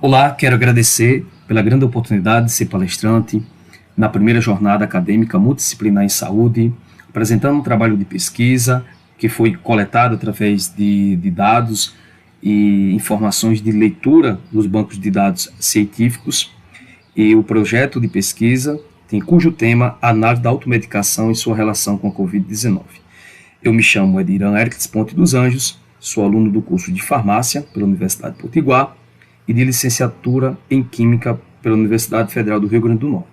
Olá, quero agradecer pela grande oportunidade de ser palestrante na primeira jornada acadêmica multidisciplinar em saúde, apresentando um trabalho de pesquisa que foi coletado através de dados e informações de leitura nos bancos de dados científicos. E o projeto de pesquisa tem cujo tema Análise da automedicação e sua relação com a Covid-19. Eu me chamo Ediran Ericles Ponte dos Anjos, sou aluno do curso de farmácia pela Universidade de Potiguar e de licenciatura em Química pela Universidade Federal do Rio Grande do Norte.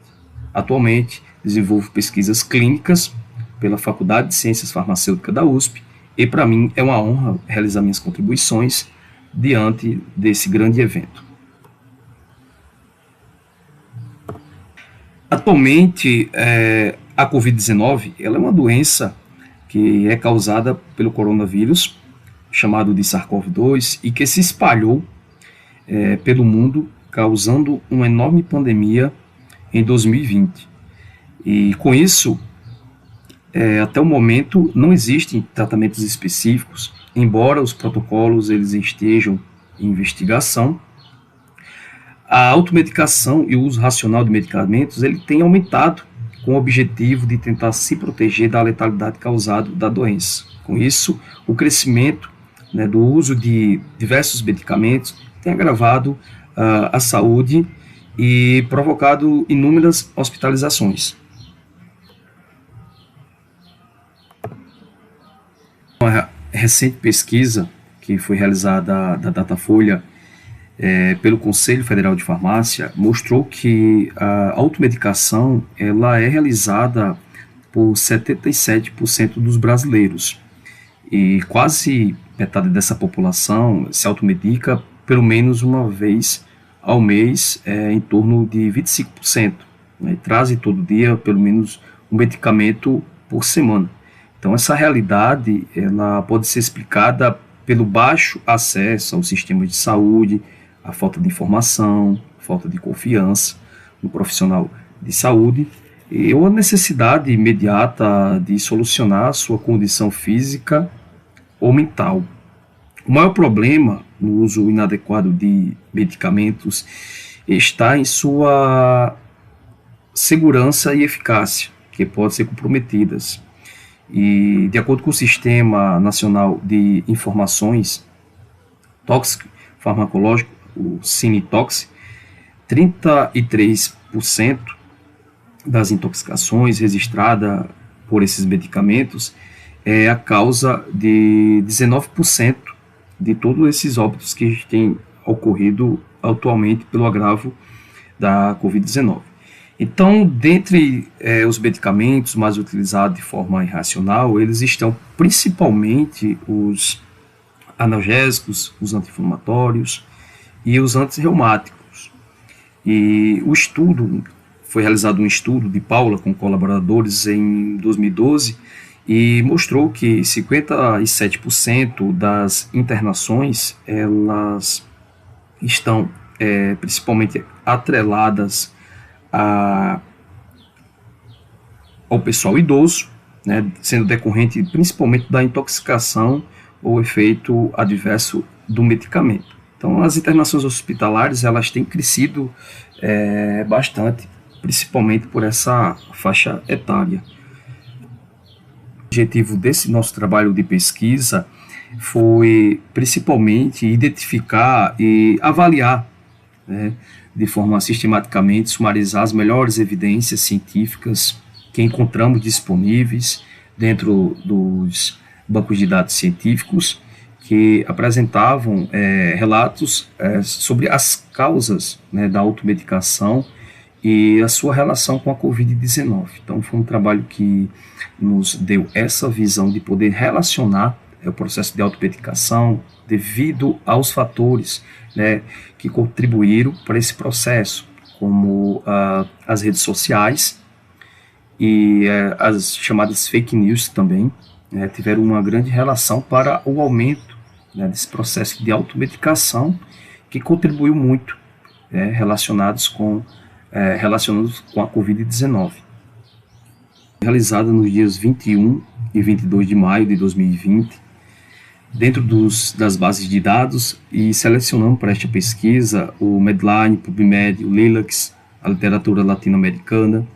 Atualmente, desenvolvo pesquisas clínicas pela Faculdade de Ciências Farmacêuticas da USP e, para mim, é uma honra realizar minhas contribuições diante desse grande evento. Atualmente, a Covid-19 ela é uma doença que é causada pelo coronavírus, chamado de SARS-CoV-2, e que se espalhou pelo mundo, causando uma enorme pandemia em 2020. E com isso, até o momento, não existem tratamentos específicos, embora os protocolos eles estejam em investigação. A automedicação e o uso racional de medicamentos ele tem aumentado com o objetivo de tentar se proteger da letalidade causada da doença. Com isso, o crescimento do uso de diversos medicamentos tem agravado a saúde e provocado inúmeras hospitalizações. Uma recente pesquisa que foi realizada da Datafolha pelo Conselho Federal de Farmácia mostrou que a automedicação ela é realizada por 77% dos brasileiros e quase metade dessa população se automedica pelo menos uma vez ao mês, em torno de 25%, né, trazem todo dia pelo menos um medicamento por semana. Então essa realidade ela pode ser explicada pelo baixo acesso ao sistema de saúde, a falta de informação, falta de confiança no profissional de saúde e a necessidade imediata de solucionar sua condição física ou mental. O maior problema no uso inadequado de medicamentos está em sua segurança e eficácia, que podem ser comprometidas. E, de acordo com o Sistema Nacional de Informações Tóxico-Farmacológico, o CINITOX, 33% das intoxicações registradas por esses medicamentos é a causa de 19% de todos esses óbitos que têm ocorrido atualmente pelo agravo da Covid-19. Então, dentre os medicamentos mais utilizados de forma irracional, eles estão principalmente os analgésicos, os anti-inflamatórios e os antirreumáticos. E o estudo, foi realizado um estudo de Paula com colaboradores em 2012 e mostrou que 57% das internações elas estão principalmente atreladas ao pessoal idoso, né, sendo decorrente principalmente da intoxicação ou efeito adverso do medicamento. Então, as internações hospitalares elas têm crescido bastante, principalmente por essa faixa etária. O objetivo desse nosso trabalho de pesquisa foi principalmente identificar e avaliar, né, de forma sistematicamente sumarizar as melhores evidências científicas que encontramos disponíveis dentro dos bancos de dados científicos que apresentavam relatos sobre as causas, né, da automedicação e a sua relação com a Covid-19. Então foi um trabalho que nos deu essa visão de poder relacionar o processo de automedicação devido aos fatores, né, que contribuíram para esse processo, como as redes sociais e as chamadas fake news também, tiveram uma grande relação para o aumento, né, desse processo de automedicação que contribuiu muito relacionados com a Covid-19. Realizada nos dias 21 e 22 de maio de 2020, dentro das bases de dados e selecionamos para esta pesquisa o Medline, PubMed, o Lilacs, a literatura latino-americana,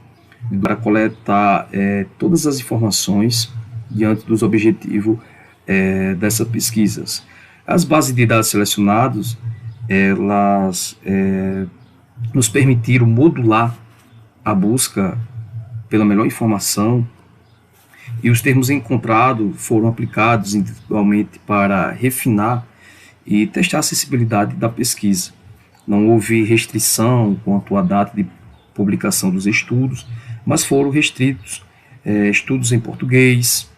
para coletar todas as informações diante dos objetivos dessas pesquisas. As bases de dados selecionadas, elas nos permitiram modular a busca pela melhor informação, e os termos encontrados foram aplicados individualmente para refinar e testar a acessibilidade da pesquisa. Não houve restrição quanto à data de publicação dos estudos, mas foram restritos estudos em português,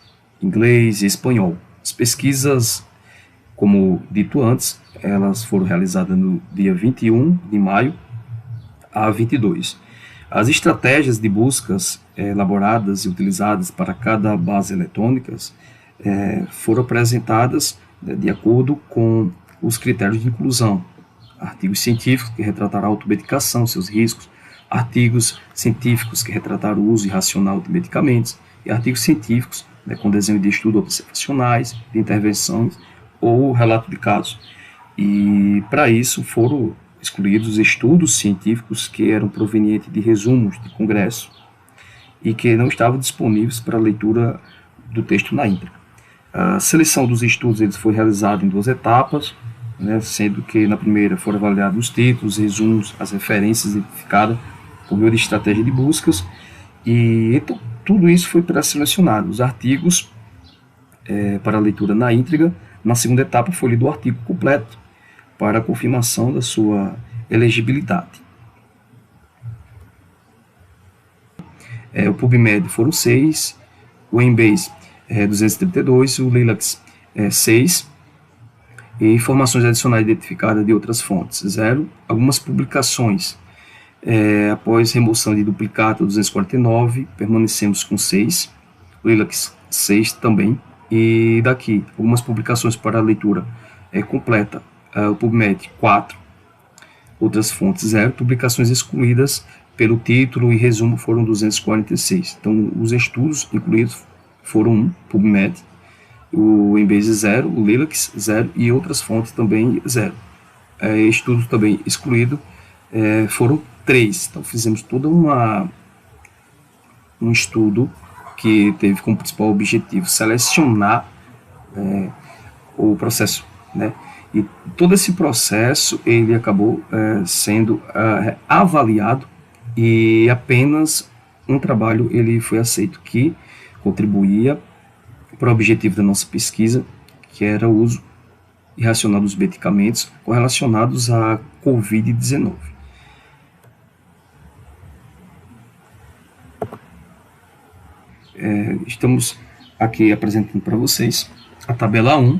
inglês e espanhol. As pesquisas, como dito antes, elas foram realizadas no dia 21 de maio a 22. As estratégias de buscas elaboradas e utilizadas para cada base eletrônica foram apresentadas de acordo com os critérios de inclusão. Artigos científicos que retrataram a automedicação, seus riscos, artigos científicos que retrataram o uso irracional de medicamentos e artigos científicos com desenho de estudos observacionais, de intervenções ou relato de casos. E para isso foram excluídos estudos científicos que eram provenientes de resumos de congresso e que não estavam disponíveis para leitura do texto na íntegra. A seleção dos estudos foi realizada em 2 etapas, sendo que na primeira foram avaliados os títulos, resumos, as referências identificadas por meio de estratégia de buscas, e então tudo isso foi pré-selecionado. Os artigos para leitura na íntegra. Na segunda etapa foi lido o artigo completo para a confirmação da sua elegibilidade. O PubMed foram 6, o Embase 232, o Lilacs 6, e informações adicionais identificadas de outras fontes 0. Algumas publicações após remoção de duplicata 249, permanecemos com 6, o Lilacs 6 também, e daqui algumas publicações para a leitura completa, o PubMed 4, outras fontes 0, publicações excluídas pelo título e resumo foram 246. Então os estudos incluídos foram 1, PubMed, o Embase 0, o Lilacs 0 e outras fontes também 0. Estudos também excluídos foram 3. Então fizemos todo um estudo que teve como principal objetivo selecionar o processo, e todo esse processo ele acabou sendo avaliado, e apenas um trabalho ele foi aceito que contribuía para o objetivo da nossa pesquisa, que era o uso irracional dos medicamentos correlacionados à Covid-19. Estamos aqui apresentando para vocês a tabela 1,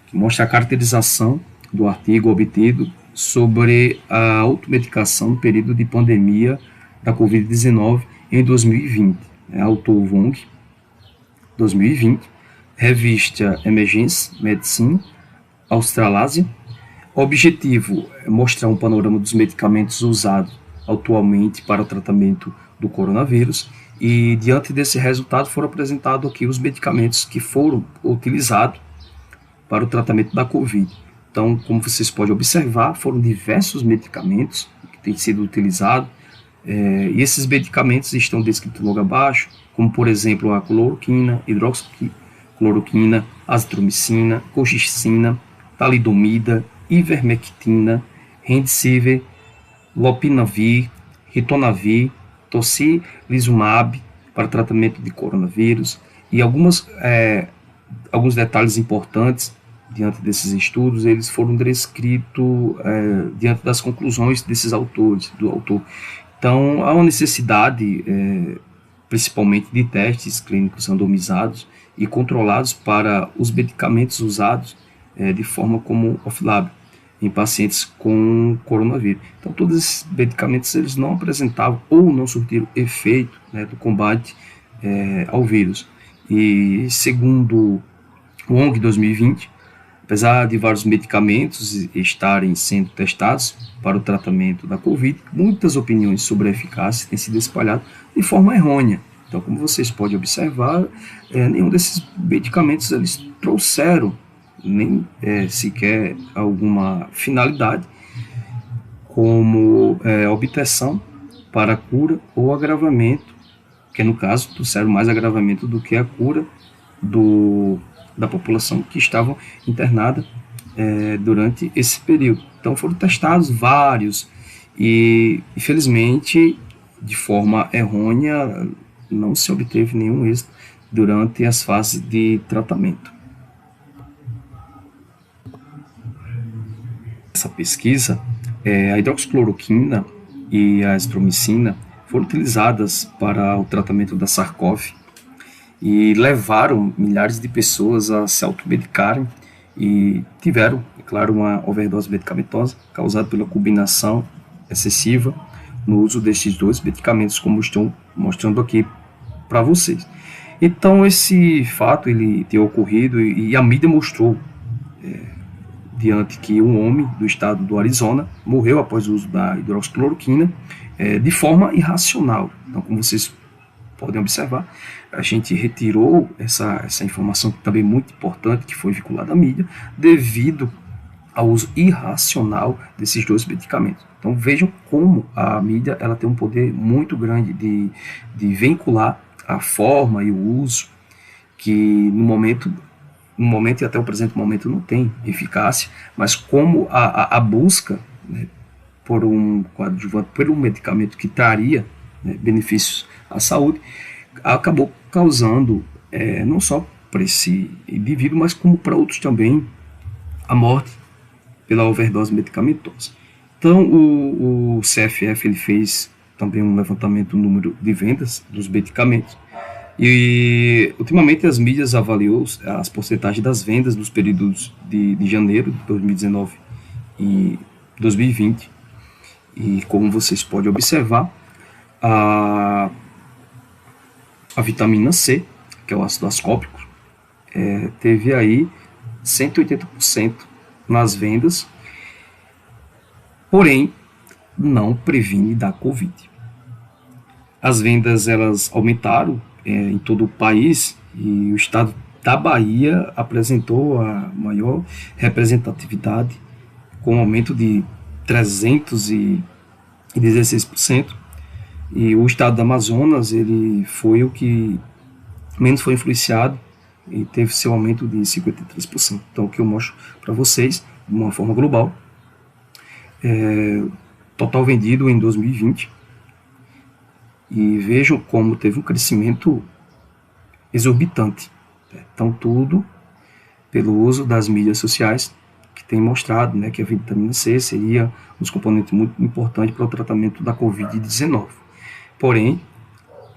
que mostra a caracterização do artigo obtido sobre a automedicação no período de pandemia da Covid-19 em 2020. Autor Wong, 2020, revista Emergence Medicine, Australásia. O objetivo é mostrar um panorama dos medicamentos usados atualmente para o tratamento do coronavírus, e diante desse resultado foram apresentados aqui os medicamentos que foram utilizados para o tratamento da Covid. Então, como vocês podem observar, foram diversos medicamentos que têm sido utilizados, e esses medicamentos estão descritos logo abaixo, como por exemplo a cloroquina, hidroxicloroquina, azitromicina, colchicina, talidomida, ivermectina, remdesivir, lopinavir, ritonavir, tocilizumab para tratamento de coronavírus, e alguns detalhes importantes diante desses estudos, eles foram descritos diante das conclusões desses autores, do autor. Então, há uma necessidade, principalmente de testes clínicos randomizados e controlados para os medicamentos usados de forma como off-lab em pacientes com coronavírus. Então, todos esses medicamentos eles não apresentavam ou não surtiram efeito do combate ao vírus. E segundo o ONG 2020, apesar de vários medicamentos estarem sendo testados para o tratamento da Covid, muitas opiniões sobre a eficácia têm sido espalhadas de forma errônea. Então, como vocês podem observar, nenhum desses medicamentos eles trouxeram nem sequer alguma finalidade, como obtenção para cura ou agravamento, que no caso trouxeram mais agravamento do que a cura da população que estava internada durante esse período. Então foram testados vários e, infelizmente, de forma errônea, não se obteve nenhum êxito durante as fases de tratamento. Essa pesquisa, a hidroxicloroquina e a azitromicina foram utilizadas para o tratamento da SARS-CoV e levaram milhares de pessoas a se automedicarem e tiveram, é claro, uma overdose medicamentosa causada pela combinação excessiva no uso destes dois medicamentos, como estou mostrando aqui para vocês. Então, esse fato ele tem ocorrido e a mídia mostrou diante que um homem do estado do Arizona morreu após o uso da hidroxicloroquina de forma irracional. Então, como vocês podem observar, a gente retirou essa informação também muito importante que foi vinculada à mídia devido ao uso irracional desses dois medicamentos. Então vejam como a mídia ela tem um poder muito grande de vincular a forma e o uso que no momento e até o presente momento não tem eficácia, mas como a busca, né, por um coadjuvante, por um medicamento que traria, né, benefícios à saúde, acabou causando, não só para esse indivíduo, mas como para outros também, a morte pela overdose medicamentosa. Então, o CFF ele fez também um levantamento do número de vendas dos medicamentos e, ultimamente, as mídias avaliou as porcentagens das vendas dos períodos de janeiro de 2019 e 2020 e, como vocês podem observar, a vitamina C, que é o ácido ascórbico, teve aí 180% nas vendas, porém não previne da Covid. As vendas elas aumentaram em todo o país e o estado da Bahia apresentou a maior representatividade com um aumento de 316%. E o estado do Amazonas ele foi o que menos foi influenciado e teve seu aumento de 53%. Então, o que eu mostro para vocês, de uma forma global, total vendido em 2020, e vejam como teve um crescimento exorbitante. Então, tudo pelo uso das mídias sociais, que tem mostrado, né, que a vitamina C seria um dos componentes muito importantes para o tratamento da Covid-19. Porém,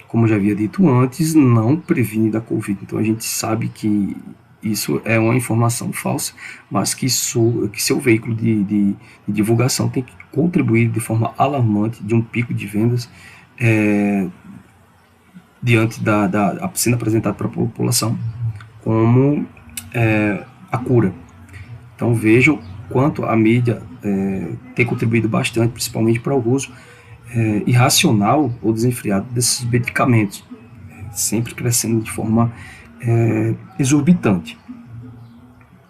como já havia dito antes, não previne da Covid. Então a gente sabe que isso é uma informação falsa, mas que seu veículo de divulgação tem que contribuir de forma alarmante de um pico de vendas diante da sendo apresentado para a população como a cura. Então vejam quanto a mídia tem contribuído bastante, principalmente para o uso irracional ou desenfreado desses medicamentos, sempre crescendo de forma exorbitante.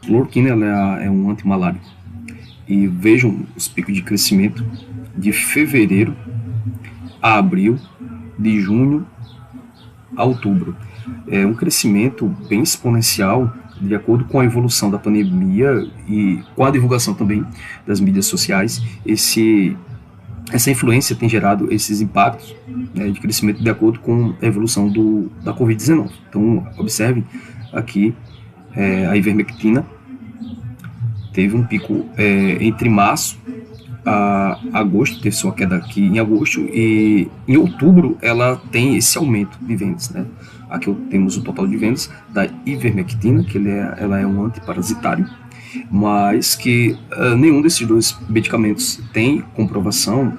A cloroquina ela é um antimalárico e vejam os picos de crescimento de fevereiro a abril, de junho a outubro. É um crescimento bem exponencial de acordo com a evolução da pandemia e com a divulgação também das mídias sociais. Essa influência tem gerado esses impactos, né, de crescimento de acordo com a evolução da Covid-19. Então, observem aqui a ivermectina teve um pico entre março a agosto, teve sua queda aqui em agosto, e em outubro ela tem esse aumento de vendas, né? Aqui temos o total de vendas da ivermectina, que ela é um antiparasitário, mas que nenhum desses dois medicamentos tem comprovação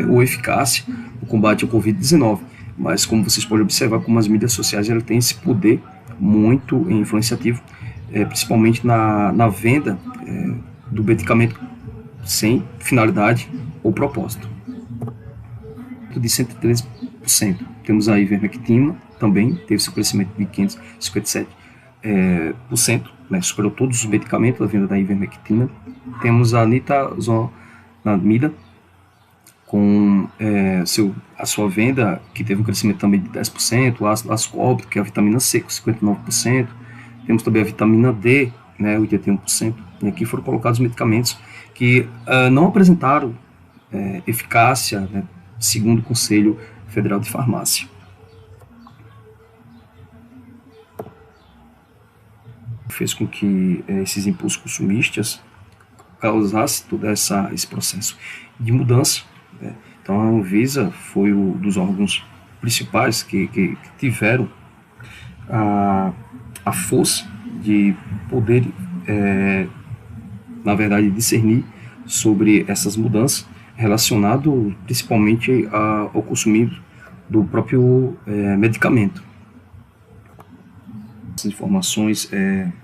ou eficácia no combate ao Covid-19. Mas como vocês podem observar, como as mídias sociais ela tem esse poder muito influenciativo, principalmente na venda do medicamento sem finalidade ou propósito. De 113%. Temos a ivermectina, também teve seu crescimento de 557%, né, superou todos os medicamentos, a venda da ivermectina. Temos a nitazoxanida, com a sua venda, que teve um crescimento também de 10%, o ácido ascórbico, que é a vitamina C, com 59%, temos também a vitamina D, né, 81%, e aqui foram colocados medicamentos que não apresentaram eficácia, né, segundo o Conselho Federal de Farmácia. Fez com que esses impulsos consumistas causassem todo esse processo de mudança, né? Então a Anvisa foi um dos órgãos principais que tiveram a força de poder, na verdade, discernir sobre essas mudanças relacionado principalmente ao consumo do próprio medicamento. As informações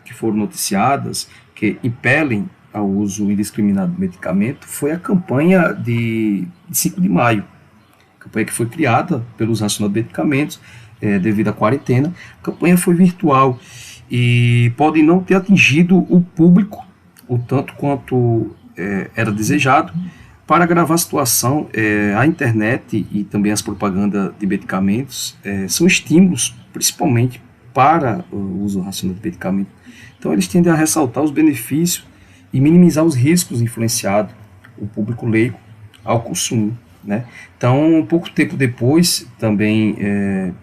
que foram noticiadas, que impelem ao uso indiscriminado do medicamento, foi a campanha de 5 de maio, campanha que foi criada pelos racionais de medicamentos devido à quarentena. A campanha foi virtual e pode não ter atingido o público o tanto quanto era desejado. Para agravar a situação, a internet e também as propagandas de medicamentos são estímulos, principalmente para o uso racional de medicamentos. Então eles tendem a ressaltar os benefícios e minimizar os riscos influenciados o público leigo ao consumo, né? Então, pouco tempo depois, também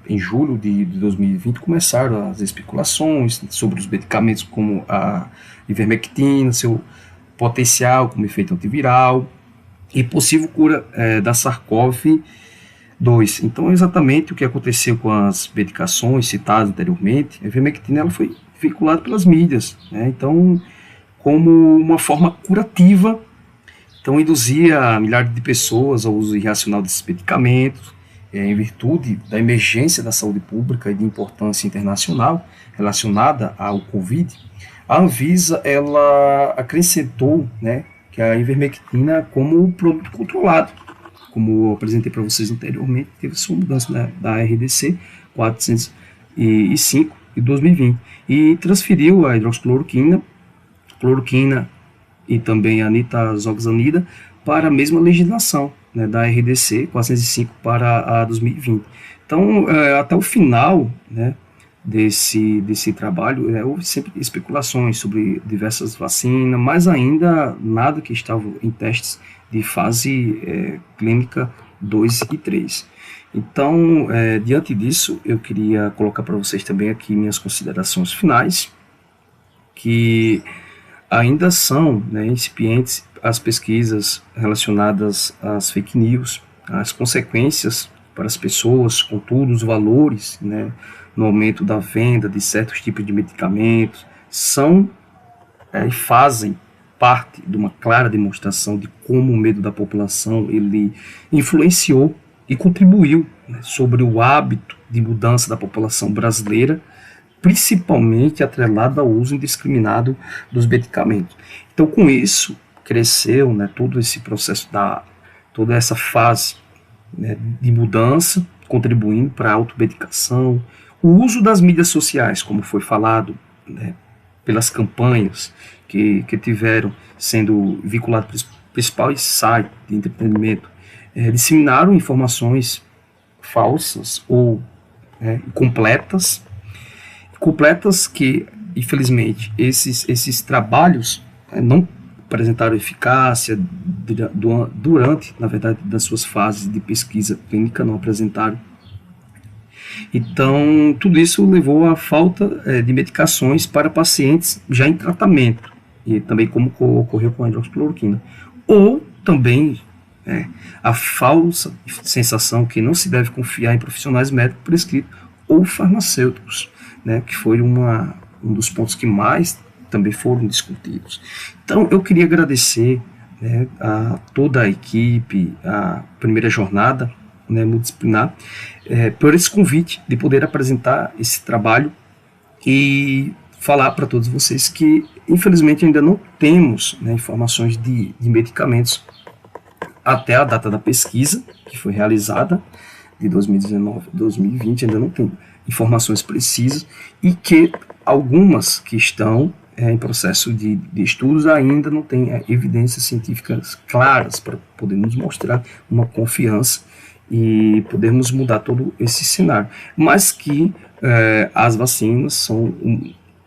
em julho de 2020, começaram as especulações sobre os medicamentos como a ivermectina, seu potencial como efeito antiviral e possível cura da SARS-CoV-2. Então, exatamente o que aconteceu com as medicações citadas anteriormente, a ivermectina ela foi vinculada pelas mídias, né? Então, como uma forma curativa, então induzia milhares de pessoas ao uso irracional desses medicamentos, em virtude da emergência da saúde pública e de importância internacional relacionada ao Covid. A Anvisa ela acrescentou, né, que a ivermectina como produto controlado, como eu apresentei para vocês anteriormente, teve sua mudança, né, da RDC 405 de 2020 e transferiu a hidroxicloroquina, cloroquina e também a nitazoxanida para a mesma legislação, né, da RDC 405 para a 2020. Então, até o final, né, desse trabalho, houve sempre especulações sobre diversas vacinas, mas ainda nada que estava em testes de fase clínica 2 e 3. Então, diante disso, eu queria colocar para vocês também aqui minhas considerações finais, que ainda são, né, incipientes as pesquisas relacionadas às fake news, as consequências para as pessoas, contudo, os valores, né, no aumento da venda de certos tipos de medicamentos, são e fazem parte de uma clara demonstração de como o medo da população ele influenciou e contribuiu, né, sobre o hábito de mudança da população brasileira, principalmente atrelado ao uso indiscriminado dos medicamentos. Então, com isso, cresceu, né, todo esse processo, toda essa fase, né, de mudança, contribuindo para a automedicação, o uso das mídias sociais, como foi falado, né, pelas campanhas que tiveram sendo vinculadas para os principais sites de entretenimento, disseminaram informações falsas ou completas que, infelizmente, esses trabalhos não apresentaram eficácia durante, na verdade, das suas fases de pesquisa clínica, não apresentaram. Então, tudo isso levou à falta de medicações para pacientes já em tratamento, e também como ocorreu com a hidroxicloroquina. Ou também a falsa sensação que não se deve confiar em profissionais médicos prescritos ou farmacêuticos, né, que foi um dos pontos que mais também foram discutidos. Então, eu queria agradecer, né, a toda a equipe, a primeira jornada, né, multidisciplinar, por esse convite de poder apresentar esse trabalho e falar para todos vocês que, infelizmente, ainda não temos, né, informações de medicamentos até a data da pesquisa, que foi realizada, de 2019 a 2020, ainda não tem informações precisas, e que algumas que estão em processo de estudos, ainda não tem evidências científicas claras para poder nos mostrar uma confiança e podermos mudar todo esse cenário. Mas que as vacinas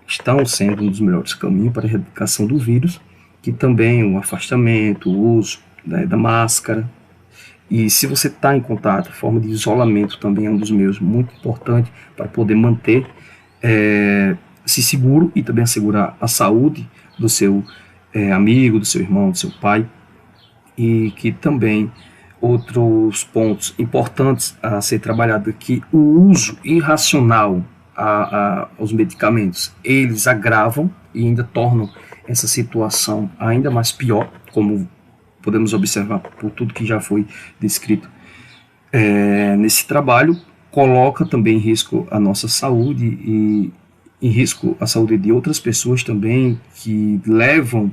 estão sendo um dos melhores caminhos para a erradicação do vírus, que também o afastamento, o uso, né, da máscara. E se você está em contato, a forma de isolamento também é um dos meios muito importante para poder manter se seguro e também assegurar a saúde do seu amigo, do seu irmão, do seu pai. E que também outros pontos importantes a ser trabalhado aqui, o uso irracional aos medicamentos, eles agravam e ainda tornam essa situação ainda mais pior, como podemos observar por tudo que já foi descrito nesse trabalho. Coloca também em risco a nossa saúde e em risco a saúde de outras pessoas também, que levam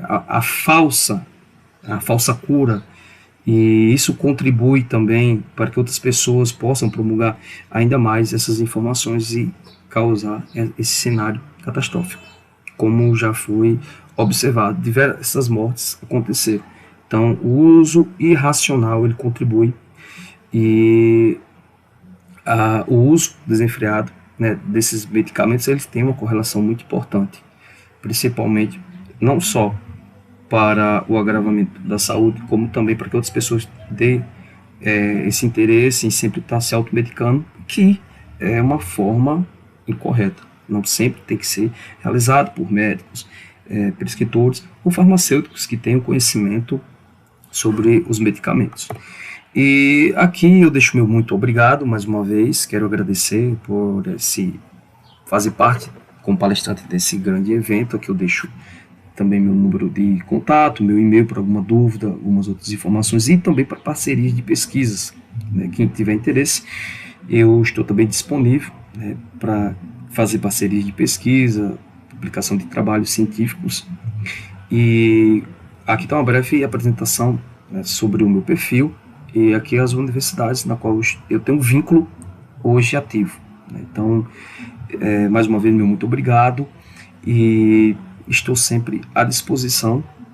a falsa cura, e isso contribui também para que outras pessoas possam promulgar ainda mais essas informações e causar esse cenário catastrófico, como já foi observado, diversas mortes aconteceram. Então, o uso irracional ele contribui, e o uso desenfreado, né, desses medicamentos, eles têm uma correlação muito importante, principalmente não só para o agravamento da saúde, como também para que outras pessoas dêem esse interesse em sempre estar se automedicando, que é uma forma incorreta. Não sempre tem que ser realizado por médicos, prescritores ou farmacêuticos que tenham conhecimento sobre os medicamentos. E aqui eu deixo meu muito obrigado mais uma vez. Quero agradecer por fazer parte como palestrante desse grande evento. Aqui eu deixo também meu número de contato, meu e-mail para alguma dúvida, algumas outras informações, e também para parcerias de pesquisas, né? Quem tiver interesse, eu estou também disponível, né, para fazer parcerias de pesquisa, publicação de trabalhos científicos. E aqui está uma breve apresentação, né, sobre o meu perfil, e aqui as universidades na qual eu tenho um vínculo hoje ativo, né? Então, mais uma vez, meu muito obrigado, e estou sempre à disposição